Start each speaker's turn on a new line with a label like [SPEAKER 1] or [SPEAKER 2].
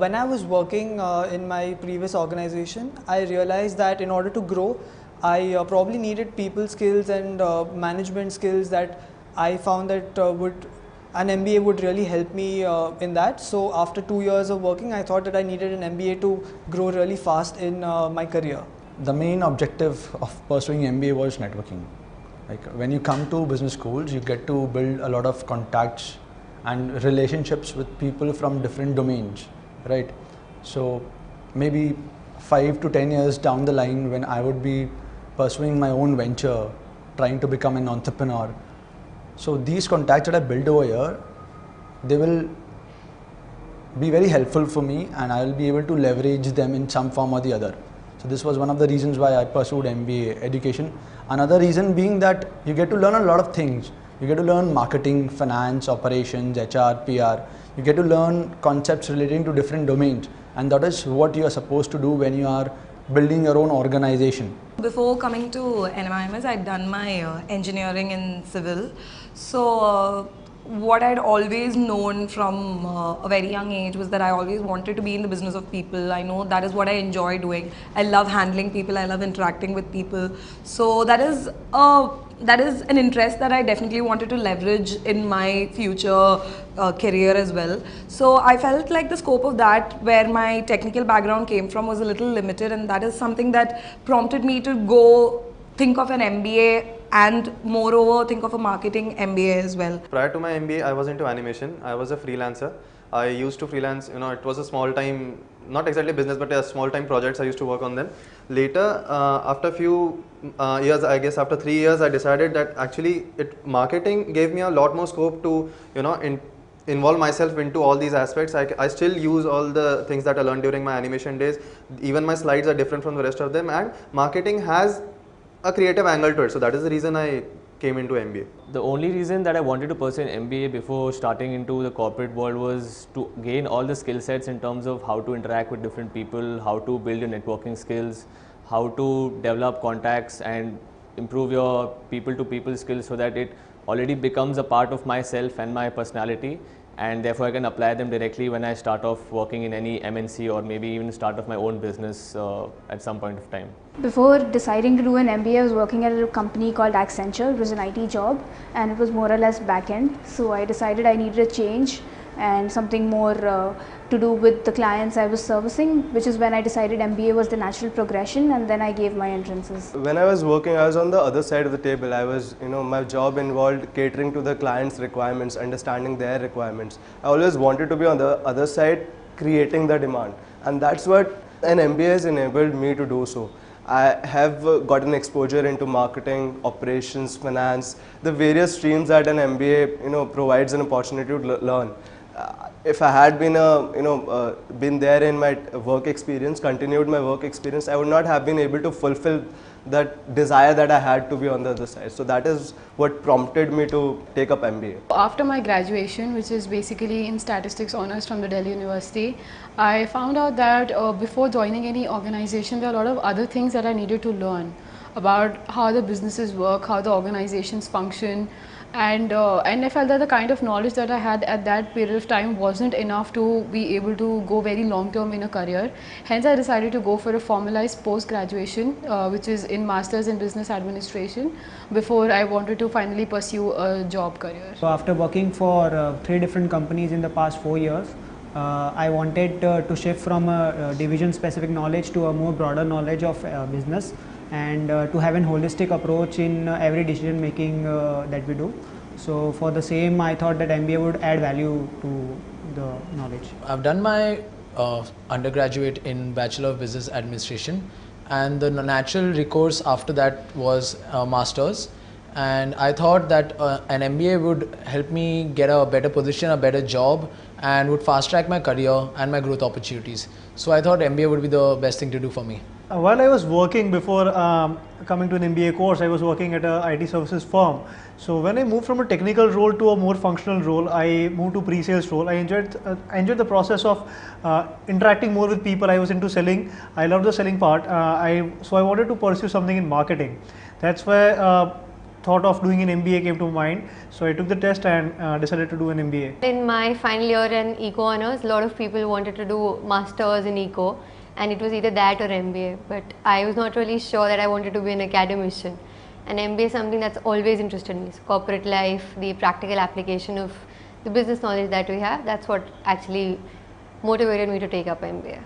[SPEAKER 1] When I was working in my previous organization, I realized that in order to grow, I probably needed people skills and management skills that I found that an MBA would really help me in that. So after 2 years of working, I thought that I needed an MBA to grow really fast in my career.
[SPEAKER 2] The main objective of pursuing MBA was networking. Like when you come to business schools, you get to build a lot of contacts and relationships with people from different domains. Right, so maybe 5 to 10 years down the line, when I would be pursuing my own venture, trying to become an entrepreneur, so these contacts that I build over here, they will be very helpful for me and I will be able to leverage them in some form or the other. So this was one of the reasons why I pursued MBA education. Another reason being that you get to learn a lot of things. You get to learn marketing, finance, operations, HR, PR. You get to learn concepts relating to different domains, and that is what you are supposed to do when you are building your own organization.
[SPEAKER 3] Before coming to NMAT, I'd done my engineering in civil. So what I'd always known from a very young age was that I always wanted to be in the business of people. I know that is what I enjoy doing. I love handling people. I love interacting with people. So that is an interest that I definitely wanted to leverage in my future career as well. So I felt like the scope of that, where my technical background came from, was a little limited, and that is something that prompted me to go think of an MBA and moreover think of a marketing MBA as well.
[SPEAKER 4] Prior to my MBA, I was into animation. I was a freelancer. I used to freelance, it was a small time, not exactly business, but a small time projects. I used to work on them. Later, after a few years, I guess after 3 years, I decided that actually marketing gave me a lot more scope to, involve myself into all these aspects. I still use all the things that I learned during my animation days. Even my slides are different from the rest of them, and marketing has a creative angle to it. So that is the reason I came into MBA.
[SPEAKER 5] The only reason that I wanted to pursue an MBA before starting into the corporate world was to gain all the skill sets in terms of how to interact with different people, how to build your networking skills, how to develop contacts and improve your people-to-people skills, so that it already becomes a part of myself and my personality, and therefore I can apply them directly when I start off working in any MNC or maybe even start off my own business at some point of time.
[SPEAKER 6] Before deciding to do an MBA, I was working at a company called Accenture. It was an IT job and it was more or less back-end. So I decided I needed a change and something more to do with the clients I was servicing, which is when I decided MBA was the natural progression, and then I gave my entrances.
[SPEAKER 7] When I was working, I was on the other side of the table. I was, my job involved catering to the client's requirements, understanding their requirements. I always wanted to be on the other side, creating the demand, and that's what an MBA has enabled me to do so. I have gotten exposure into marketing, operations, finance, the various streams that an MBA provides an opportunity to learn. If I had been been there in my work experience, continued my work experience, I would not have been able to fulfill that desire that I had to be on the other side. So that is what prompted me to take up MBA.
[SPEAKER 8] After my graduation, which is basically in statistics honors from the Delhi University, I found out that before joining any organization, there are a lot of other things that I needed to learn about how the businesses work, how the organizations function, and I felt that the kind of knowledge that I had at that period of time wasn't enough to be able to go very long term in a career. Hence I decided to go for a formalized post graduation, which is in Masters in Business Administration, before I wanted to finally pursue a job career.
[SPEAKER 1] So after working for 3 different companies in the past 4 years, I wanted to shift from a division specific knowledge to a more broader knowledge of business, and to have a holistic approach in every decision making that we do. So for the same, I thought that MBA would add value to the knowledge.
[SPEAKER 9] I've done my undergraduate in Bachelor of Business Administration, and the natural recourse after that was Masters, and I thought that an MBA would help me get a better position, a better job, and would fast track my career and my growth opportunities. So I thought MBA would be the best thing to do for me.
[SPEAKER 10] While I was working before coming to an MBA course, I was working at a IT services firm. So when I moved from a technical role to a more functional role, I moved to pre-sales role. I enjoyed the process of interacting more with people. I was into selling. I loved the selling part. So I wanted to pursue something in marketing. That's why thought of doing an MBA came to mind. So I took the test and decided to do an MBA.
[SPEAKER 11] In my final year in Eco Honors, a lot of people wanted to do masters in Eco, and it was either that or MBA. But I was not really sure that I wanted to be an academician. And MBA is something that's always interested me. So corporate life, the practical application of the business knowledge that we have, that's what actually motivated me to take up MBA.